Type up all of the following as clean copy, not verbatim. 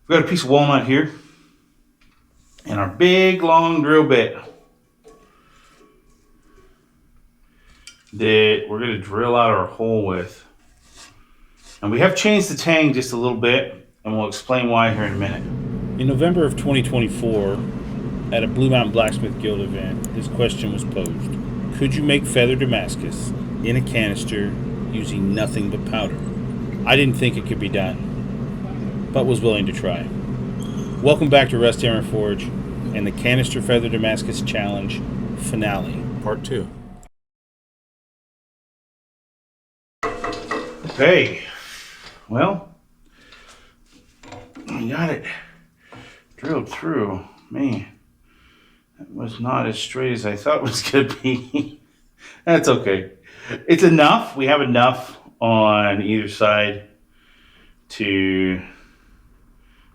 We've got a piece of walnut here and our big long drill bit that we're going to drill out our hole with. And we have changed the tang just a little bit, and we'll explain why here in a minute. In November of 2024, at a Blue Mountain Blacksmith Guild event, this question was posed. Could you make Feather Damascus in a canister using nothing but powder? I didn't think it could be done, but was willing to try. Welcome back to Rust Hammer Forge and the Canister Feather Damascus Challenge Finale, Part 2. Okay, well, I got it drilled through. Man, that was not as straight as I thought it was going to be. That's okay. It's enough. We have enough on either side to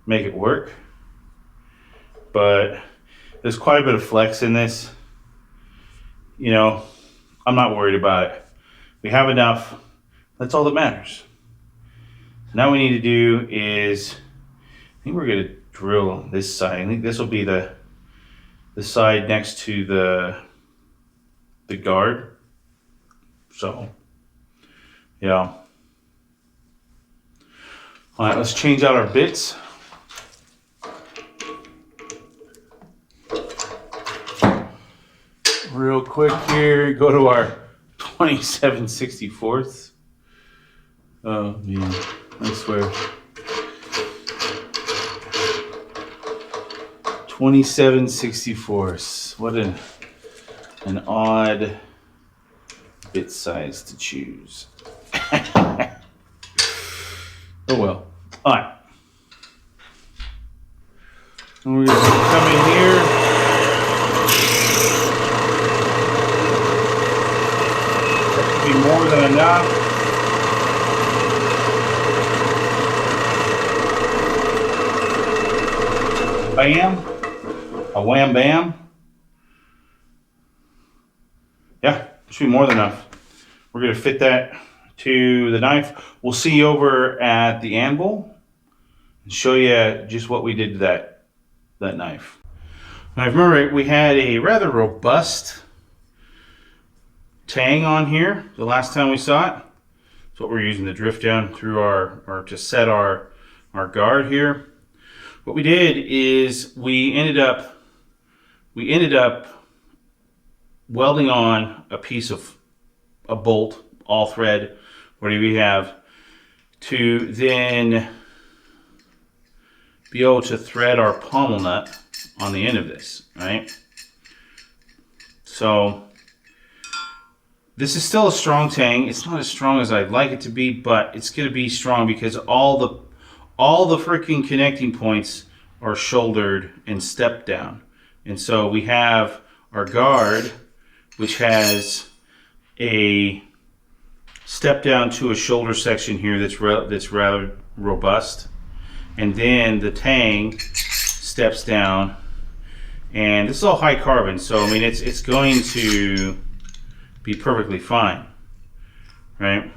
make it work. But there's quite a bit of flex in this. You know, I'm not worried about it. We have enough. That's all that matters. Now what we need to do is, I think we're going to drill on this side. I think this will be the side next to the guard. So, yeah. All right, let's change out our bits. Real quick here, go to our 27/64. Oh man, I swear. 27/64. What an odd bit size to choose. Oh well. All right. And we're going to come in here. That should be more than enough. Bam. A wham bam. Yeah, should be more than enough. We're going to fit that to the knife. We'll see you over at the anvil and show you just what we did to that knife. Now, I remember we had a rather robust tang on here the last time we saw it. That's what we're using to drift down through or to set our guard here. What we did is we ended up welding on a piece of a bolt, all thread, whatever we have, to then be able to thread our pommel nut on the end of this, right? So this is still a strong tang. It's not as strong as I'd like it to be, but it's going to be strong because all the freaking connecting points are shouldered and stepped down. And so we have our guard, which has a step down to a shoulder section here that's rather robust. And then the tang steps down. And this is all high carbon, so I mean it's going to be perfectly fine, right?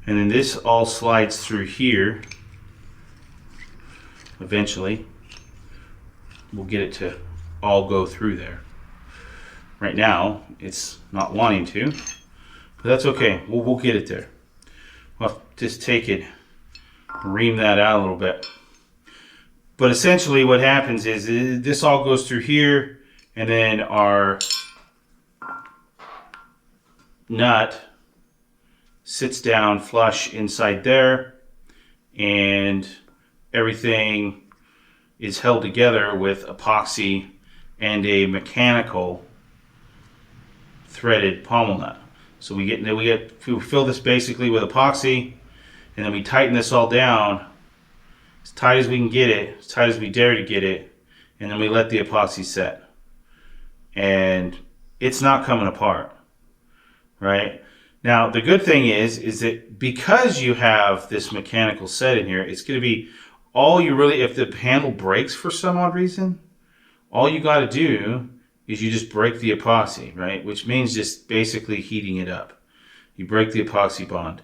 And then this all slides through here. Eventually, we'll get it to all go through there. Right now, it's not wanting to, but that's okay. We'll get it there. We'll just take it, ream that out a little bit. But essentially what happens is this all goes through here, and then our nut sits down flush inside there, and everything is held together with epoxy and a mechanical threaded pommel nut. So we fill this basically with epoxy, and then we tighten this all down as tight as we can get it, as tight as we dare to get it, and then we let the epoxy set. And it's not coming apart, right? Now the good thing is that because you have this mechanical set in here, it's going to be if the handle breaks for some odd reason, all you got to do is you just break the epoxy, right? Which means just basically heating it up. You break the epoxy bond,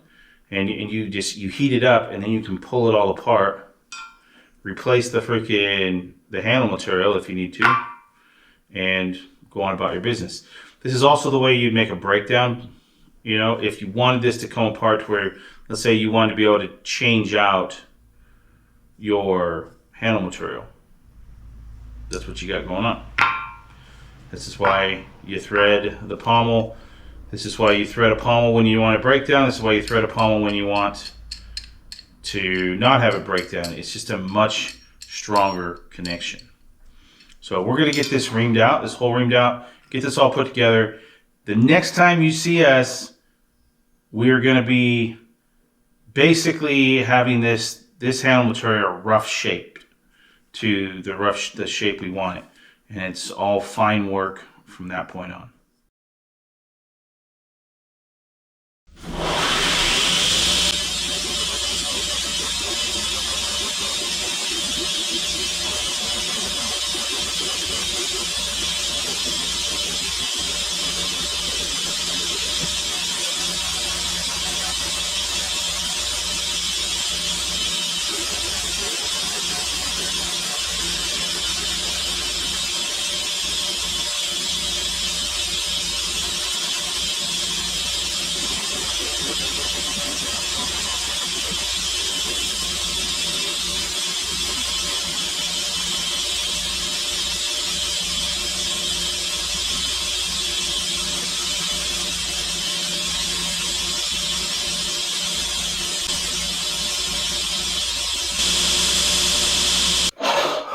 and you heat it up, and then you can pull it all apart replace the handle material if you need to, and go on about your business. This is also the way you'd make a breakdown. You know, if you wanted this to come apart where, let's say you wanted to be able to change out your handle material. That's what you got going on. This is why you thread the pommel. This is why you thread a pommel when you want a breakdown. This is why you thread a pommel when you want to not have a breakdown. It's just a much stronger connection. So we're going to get this reamed out, this hole reamed out, get this all put together. The next time you see us, we're going to be basically having this handle material rough shaped to the shape we want it. And it's all fine work from that point on.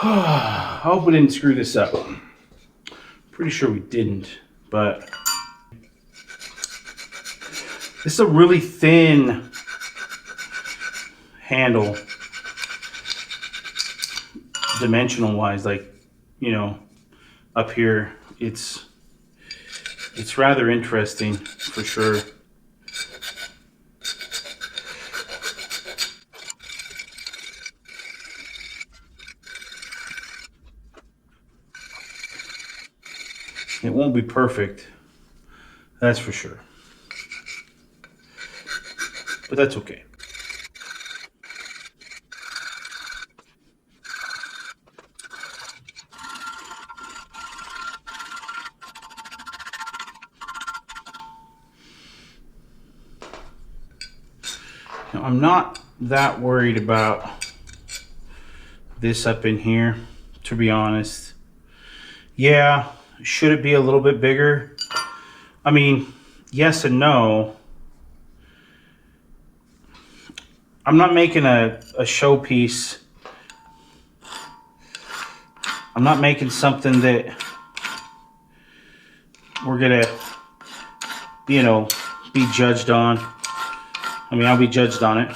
I hope we didn't screw this up. Pretty sure we didn't, but this is a really thin handle, dimensional wise. Like, you know, up here, it's rather interesting for sure. It won't be perfect, that's for sure. But that's okay. Now, I'm not that worried about this up in here, to be honest. Yeah. Should it be a little bit bigger? I mean, yes and no. I'm not making a showpiece. I'm not making something that we're gonna, you know, be judged on. I mean, I'll be judged on it,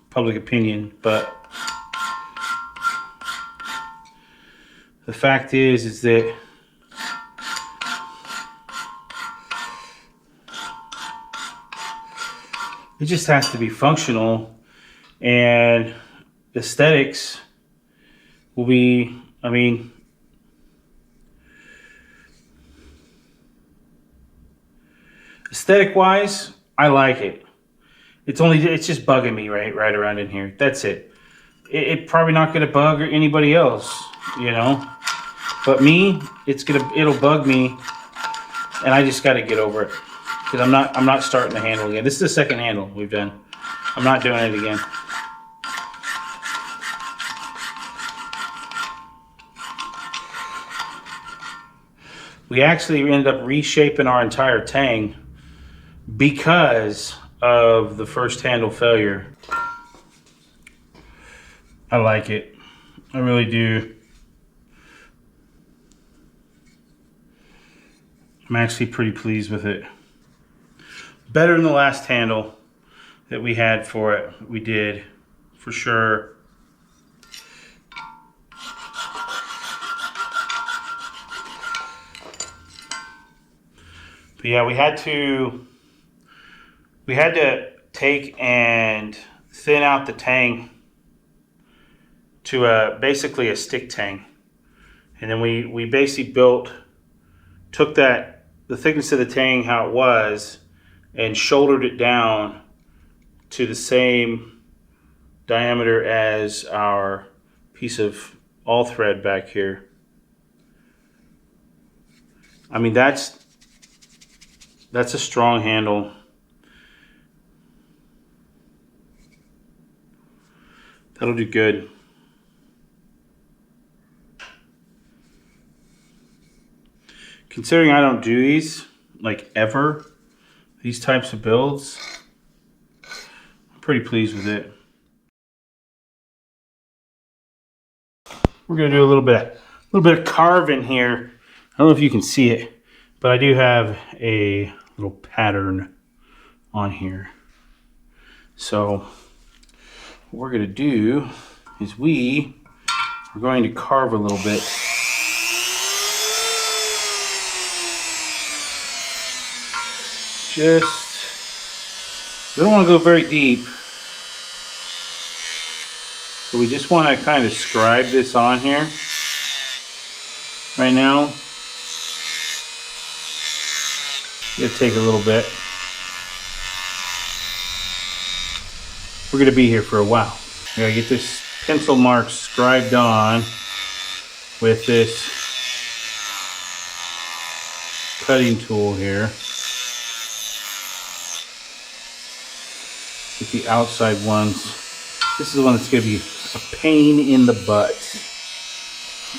public opinion, but the fact is that it just has to be functional, and aesthetics will be, I mean, aesthetic wise, I like it. It's just bugging me right around in here. That's it. It probably not gonna bug anybody else, you know. But me, it'll bug me, and I just gotta get over it. Because I'm not starting the handle again. This is the second handle we've done. I'm not doing it again. We actually ended up reshaping our entire tang because of the first handle failure. I like it. I really do. I'm actually pretty pleased with it. Better than the last handle that we had for it. We did, for sure. But yeah, we had to take and thin out the tang to basically a stick tang. And then we basically took the thickness of the tang how it was, and shouldered it down to the same diameter as our piece of all thread back here. I mean, that's a strong handle. That'll do good. Considering I don't do these, like ever, these types of builds, I'm pretty pleased with it. We're gonna do a little bit of carving here. I don't know if you can see it, but I do have a little pattern on here. So what we're gonna do is we're going to carve a little bit. We don't want to go very deep. So we just want to kind of scribe this on here right now. It'll take a little bit. We're going to be here for a while. We got to get this pencil mark scribed on with this cutting tool here. With the outside ones. This is the one that's going to be a pain in the butt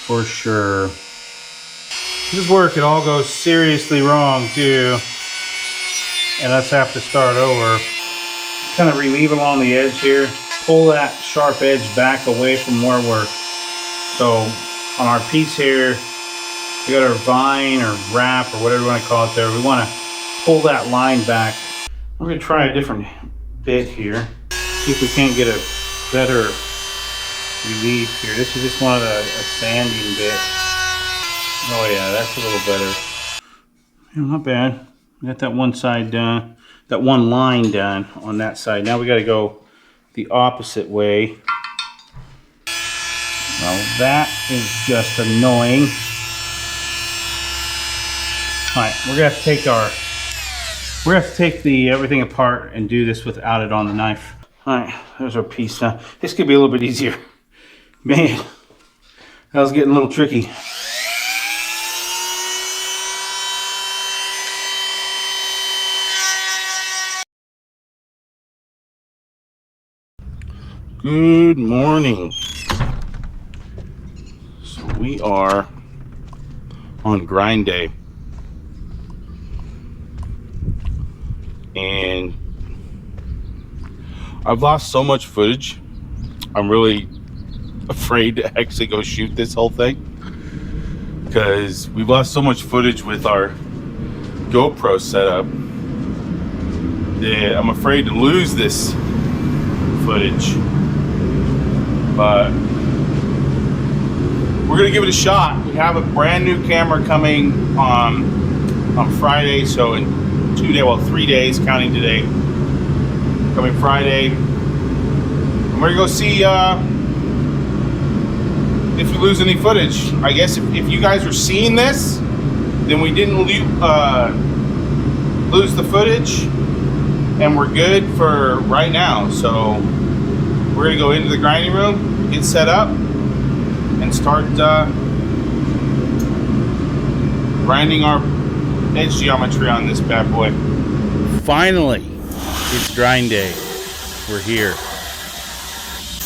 for sure. This is where it could all go seriously wrong too, and let's have to start over. Kind of relieve along the edge here. Pull that sharp edge back away from where we're. So on our piece here, we got our vine or wrap or whatever you want to call it there. We want to pull that line back. We're going to try a different bit here. See if we can't get a better relief here. This is just one of a sanding bit. Oh yeah, that's a little better. Yeah, not bad. We got that one side done, that one line done on that side. Now we got to go the opposite way. Well, that is just annoying. All right, we're gonna have to take the everything apart and do this without it on the knife. All right, there's our piece now. This could be a little bit easier. Man, that was getting a little tricky. Good morning. So we are on grind day. And I've lost so much footage. I'm really afraid to actually go shoot this whole thing because we've lost so much footage with our GoPro setup that I'm afraid to lose this footage. But we're gonna give it a shot. We have a brand new camera coming on Friday, so in 3 days, counting today. Coming Friday. And we're gonna go see if we lose any footage. I guess if you guys are seeing this, then we didn't lose the footage, and we're good for right now. So we're gonna go into the grinding room, get set up, and start grinding our edge geometry on this bad boy. Finally, it's grind day. We're here.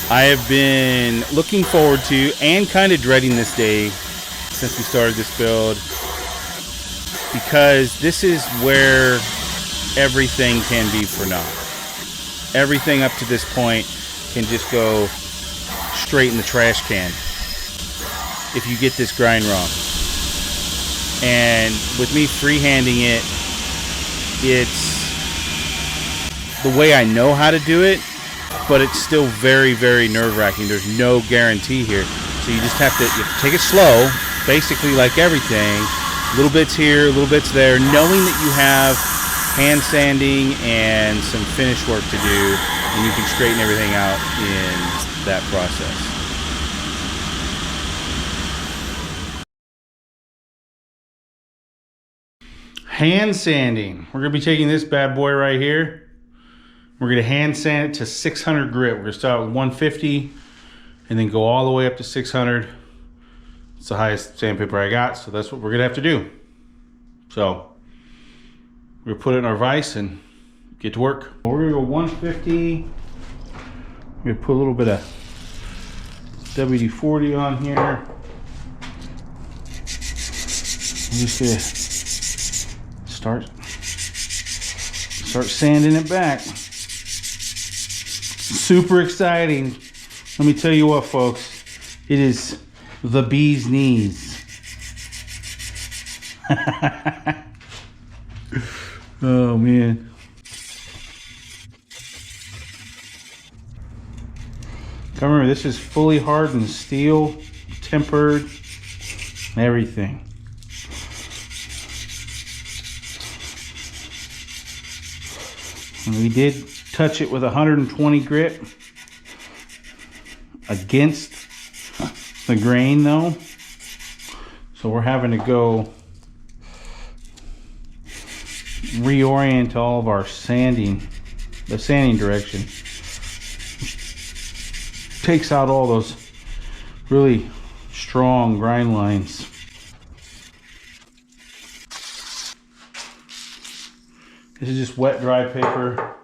I have been looking forward to and kind of dreading this day since we started this build, because this is where everything can be for naught. Everything up to this point can just go straight in the trash can if you get this grind wrong. And with me freehanding it, it's the way I know how to do it, but it's still very, very nerve-wracking. There's no guarantee here. So you just have to take it slow, basically like everything. Little bits here, little bits there, knowing that you have hand sanding and some finish work to do, and you can straighten everything out in that process. Hand sanding. We're going to be taking this bad boy right here. We're going to hand sand it to 600 grit. We're going to start with 150 and then go all the way up to 600. It's the highest sandpaper I got, so that's what we're gonna have to do. So we're gonna put it in our vise and get to work. We're gonna go 150. We're gonna put a little bit of WD-40 on here. I'm just gonna start sanding it back. Super exciting. Let me tell you what, folks, it is the bee's knees. Oh man. Remember, this is fully hardened steel, tempered, everything. And we did touch it with 120 grit against the grain though. So we're having to go reorient all of our sanding, the sanding direction. Takes out all those really strong grind lines. This is just wet dry paper.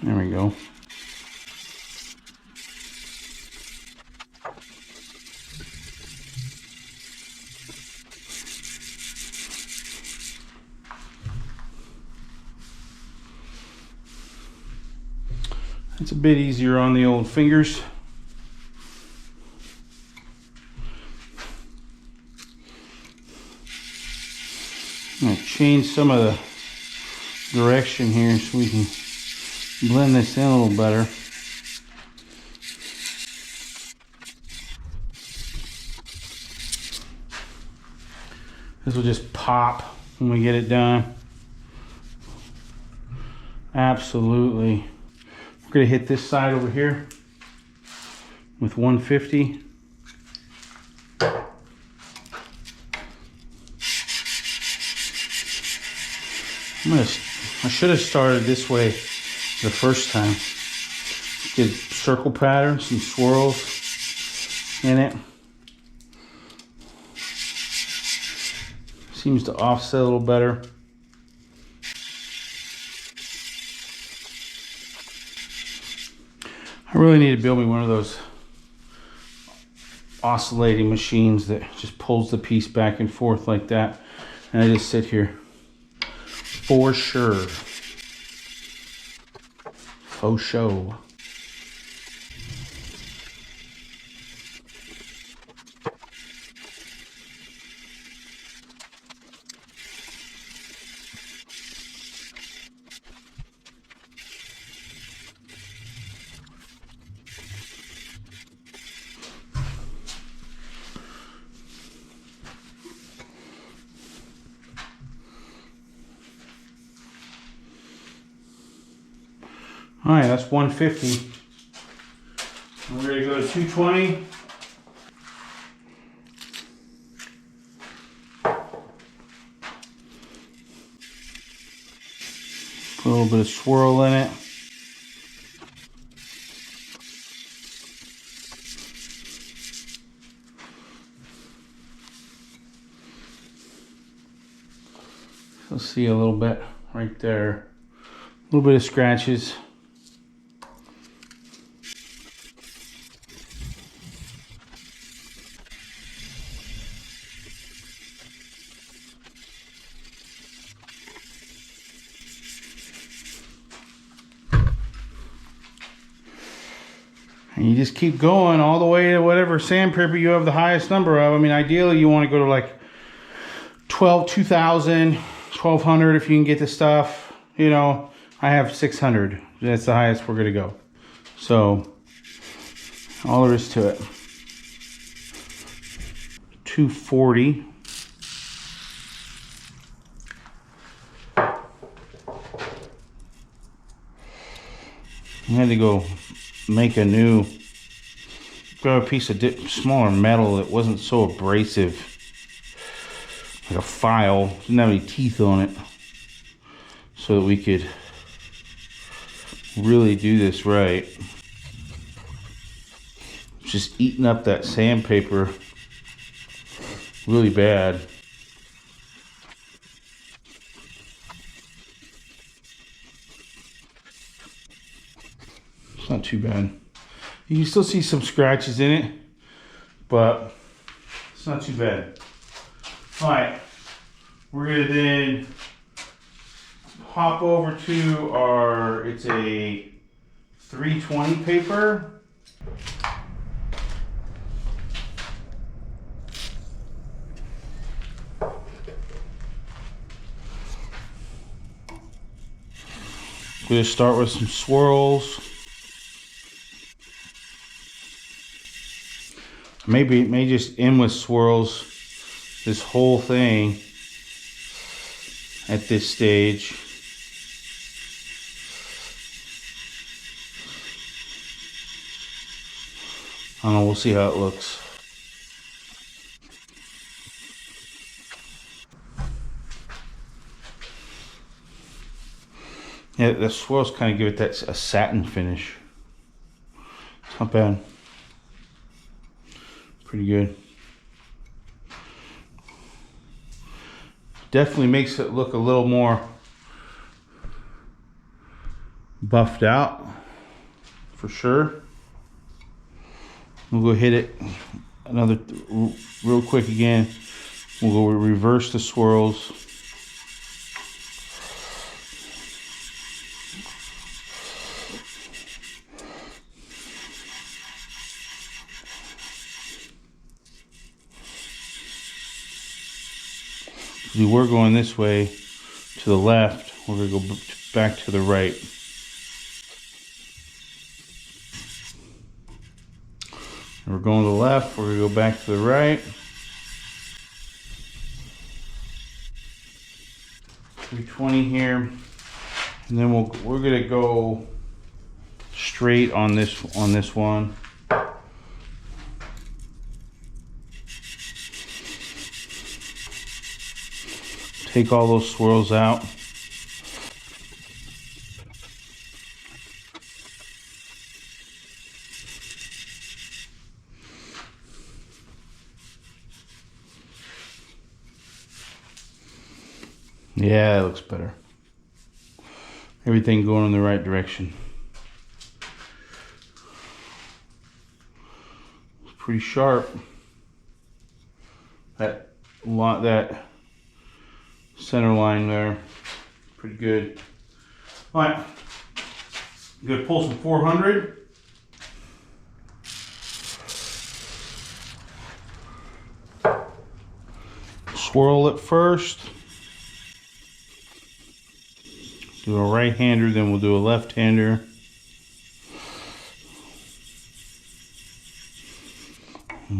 There we go. It's a bit easier on the old fingers. I'm going to change some of the direction here so we can blend this in a little better. This will just pop when we get it done. Absolutely. We're going to hit this side over here with 150. I should have started this way the first time. Get circle patterns, some swirls in it. Seems to offset a little better. I really need to build me one of those oscillating machines that just pulls the piece back and forth like that. And I just sit here. For sure. Faux show. All right, that's 150. And we're gonna go to 220. Put a little bit of swirl in it. You'll see a little bit right there. A little bit of scratches. And you just keep going all the way to whatever sandpaper you have the highest number of. I mean, ideally you want to go to like 2,000, 1,200 if you can get the stuff. You know, I have 600. That's the highest we're going to go. So All there is to it. 240. I had to go make a new, grab a piece of smaller metal that wasn't so abrasive, like a file, didn't have any teeth on it, so that we could really do this right. Just eating up that sandpaper really bad. It's not too bad. You can still see some scratches in it, but it's not too bad. All right, we're gonna then hop over to our, it's a 320 paper. We're gonna start with some swirls. Maybe it may just end with swirls this whole thing at this stage. I don't know, we'll see how it looks. Yeah, the swirls kind of give it that a satin finish. It's not bad. Pretty good. Definitely makes it look a little more buffed out, for sure. We'll go hit it another real quick again. We'll go reverse the swirls. We were going this way to the left. We're going to go back to the right. We're going to the left. We're going to go back to the right. 320 here, and then we're going to go straight on this one. Take all those swirls out. Yeah, it looks better. Everything going in the right direction. It's pretty sharp. That center line there, pretty good. All right, I'm gonna pull some 400. Swirl it first. Do a right-hander, then we'll do a left-hander.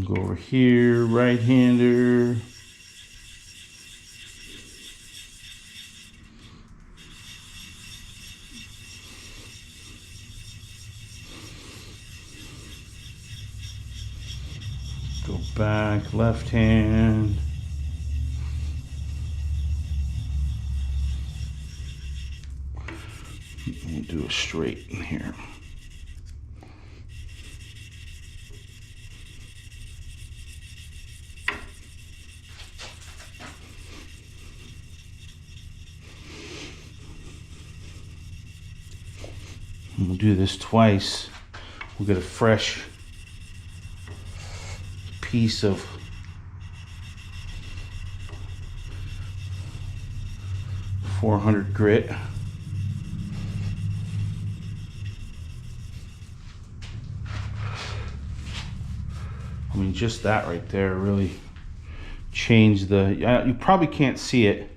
Go over here, right-hander. Go back, left hand. We'll do a straight in here. And we'll do this twice. We'll get a fresh piece of .400 grit. I mean, just that right there really changed the, you probably can't see it,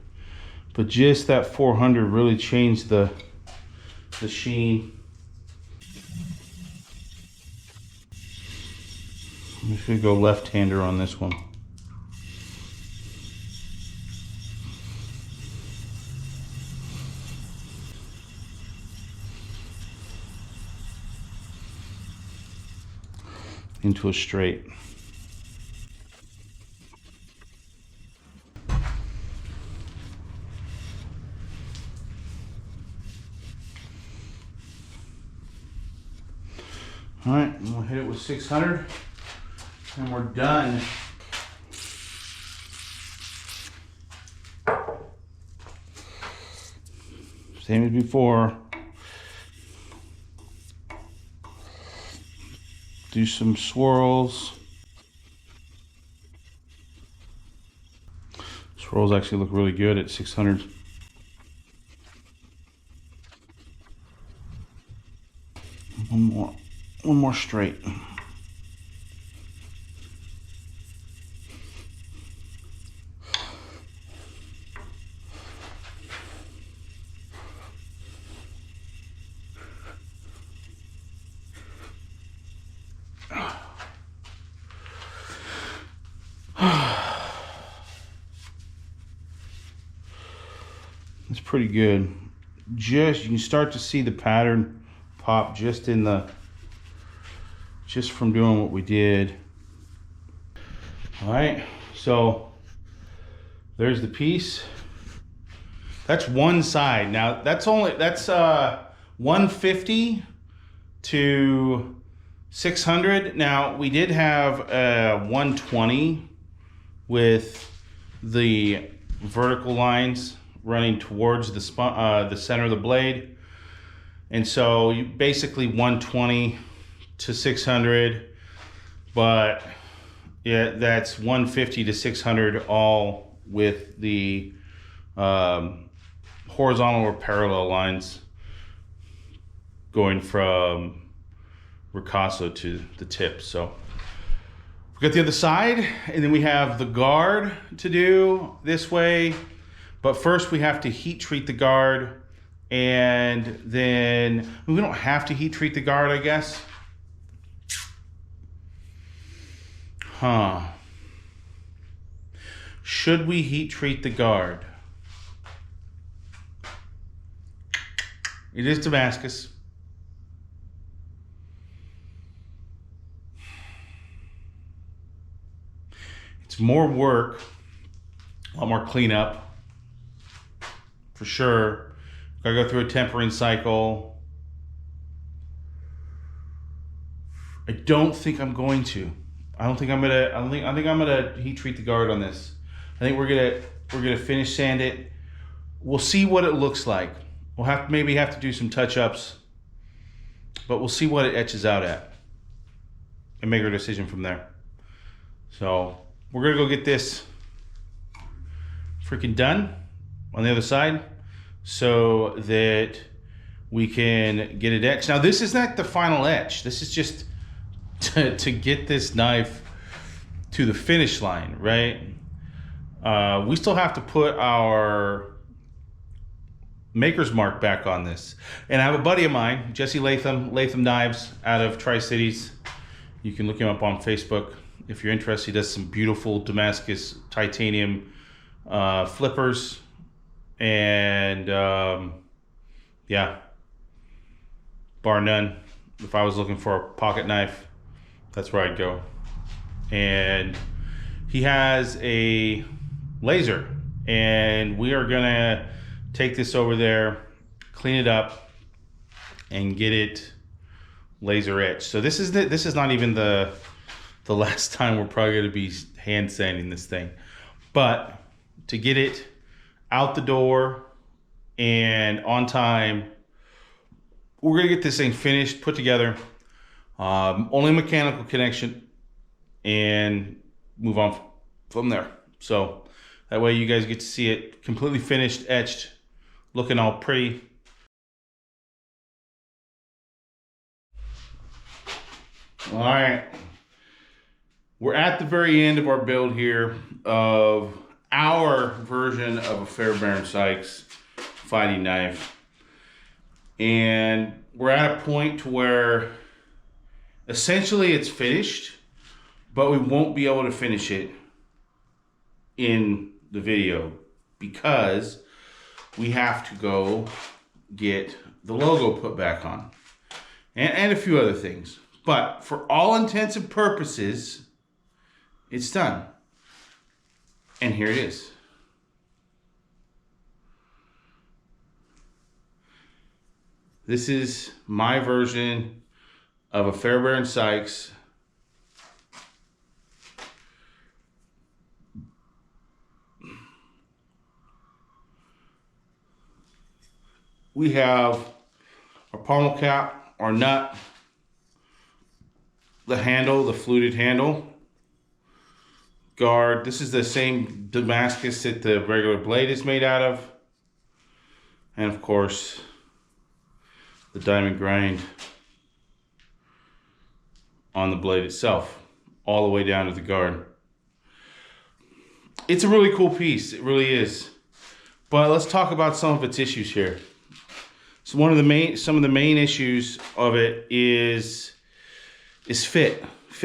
but just that 400 really changed the I'm just gonna go left-hander on this one. Into a straight. All right, and we'll hit it with 600 and we're done. Same as before. Do some swirls. Swirls actually look really good at 600. One more straight. It's pretty good. You can start to see the pattern pop just from doing what we did. All right, so there's the piece. That's one side. Now that's 150 to 600. Now we did have 120 with the vertical lines running towards the center of the blade, and so you basically 120 to 600, but yeah, that's 150 to 600 all with the horizontal or parallel lines going from ricasso to the tip. So we got the other side, and then we have the guard to do this way. But first we have to heat treat the guard, and then we don't have to heat treat the guard, I guess. Should we heat treat the guard? It is Damascus. It's more work, a lot more cleanup. For sure. Gotta go through a tempering cycle. I don't think I'm going to. I think I'm gonna heat treat the guard on this. I think we're gonna finish sand it. We'll see what it looks like. We'll maybe have to do some touch-ups, but we'll see what it etches out at and make our decision from there. So we're gonna go get this freaking done on the other side so that we can get it etched. Now this is not the final etch. This is just to get this knife to the finish line, right? We still have to put our maker's mark back on this. And I have a buddy of mine, Jesse Latham Knives out of Tri-Cities. You can look him up on Facebook if you're interested. He does some beautiful Damascus titanium flippers. And yeah, bar none. If I was looking for a pocket knife, that's where I'd go. And he has a laser, and we are gonna take this over there, clean it up, and get it laser etched. So this is not even the last time we're probably gonna be hand sanding this thing, but to get it out the door and on time, we're gonna get this thing finished, put together, only mechanical connection, and move on from there. So that way you guys get to see it completely finished, etched, looking all pretty. All right, we're at the very end of our build here of our version of a Fairbairn Sykes fighting knife, and we're at a point to where essentially it's finished. but we won't be able to finish it in the video because we have to go get the logo put back on and a few other things. But for all intents and purposes, it's done. And here it is. This is my version of a Fairbairn Sykes we have our pommel cap, our nut, the handle, the fluted handle, guard. This is the same Damascus that the regular blade is made out of. And of course, the diamond grind on the blade itself, all the way down to the guard. It's a really cool piece, it really is. But let's talk about some of its issues here. So some of the main issues of it is fit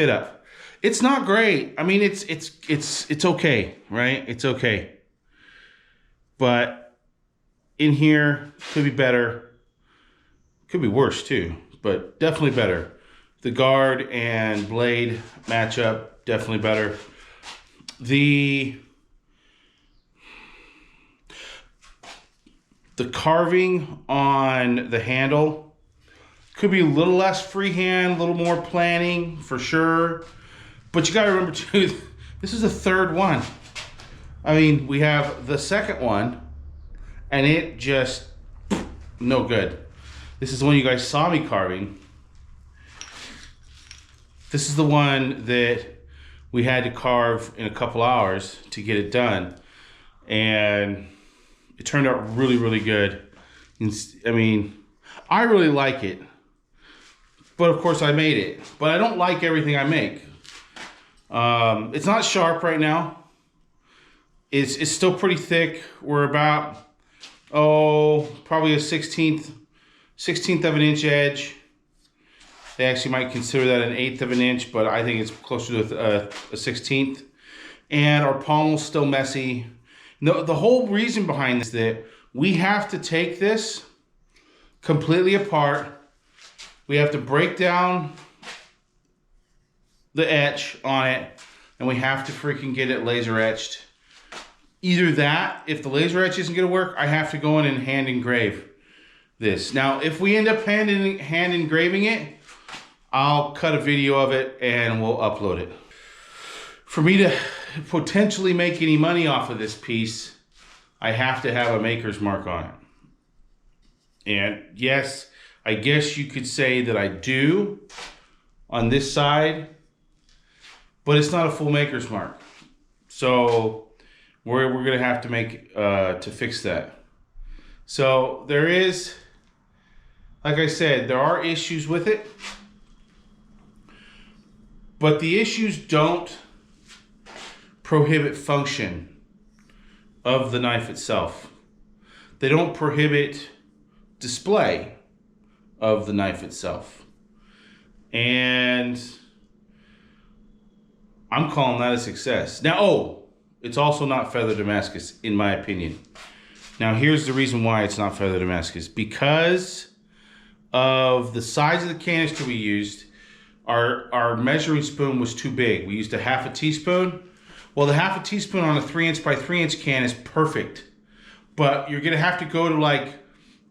up. It's not great. I mean, it's okay, right? It's okay. But in here, could be better. Could be worse too, but definitely better. The guard and blade matchup, definitely better. The carving on the handle could be a little less freehand, a little more planning for sure. But you gotta remember too, this is the third one. I mean, we have the second one and it just, no good. This is the one you guys saw me carving. This is the one that we had to carve in a couple hours to get it done. And it turned out really, really good. I mean, I really like it. But of course I made it. But I don't like everything I make. It's not sharp right now. It's still pretty thick. We're about, probably a 16th of an inch edge. They actually might consider that an 1/8 of an inch, but I think it's closer to a 16th. And our pommel's still messy. No, the whole reason behind this is that we have to take this completely apart. We have to break down the etch on it, and we have to freaking get it laser etched. Either that, if the laser etch isn't gonna work, I have to go in and hand engrave this. Now, if we end up hand engraving it, I'll cut a video of it and we'll upload it. For me to potentially make any money off of this piece, I have to have a maker's mark on it. And yes, I guess you could say that I do on this side, but it's not a full maker's mark. So we're gonna have to make, to fix that. So there is, like I said, there are issues with it, but the issues don't prohibit function of the knife itself. They don't prohibit display of the knife itself. And I'm calling that a success. Now, it's also not Feather Damascus, in my opinion. Now, here's the reason why it's not Feather Damascus. Because of the size of the canister we used, our measuring spoon was too big. We used a 1/2 teaspoon. Well, the 1/2 teaspoon on a 3" by 3" can is perfect. But you're gonna have to go to like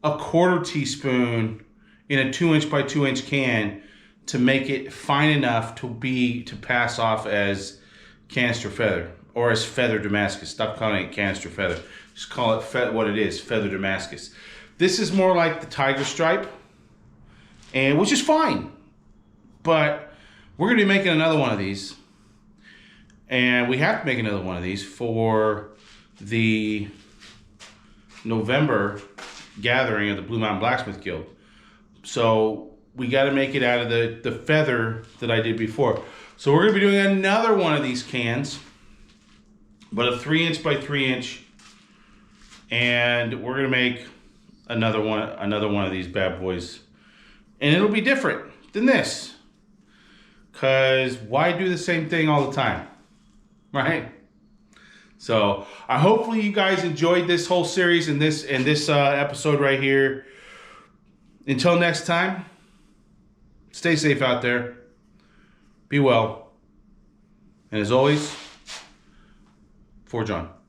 a 1/4 teaspoon in a 2" by 2" can to make it fine enough to pass off as canister feather or as Feather Damascus. Stop calling it canister feather. Just call it what it is, Feather Damascus. This is more like the tiger stripe, and which is fine. But we're gonna be making another one of these. And we have to make another one of these for the November gathering of the Blue Mountain Blacksmith Guild. So we got to make it out of the feather that I did before. So we're going to be doing another one of these cans, but a 3" by 3", and we're going to make another one of these bad boys, and it'll be different than this. Because why do the same thing all the time? Right? So hopefully you guys enjoyed this whole series and this episode right here. Until next time, stay safe out there. Be well. And as always, Forge on.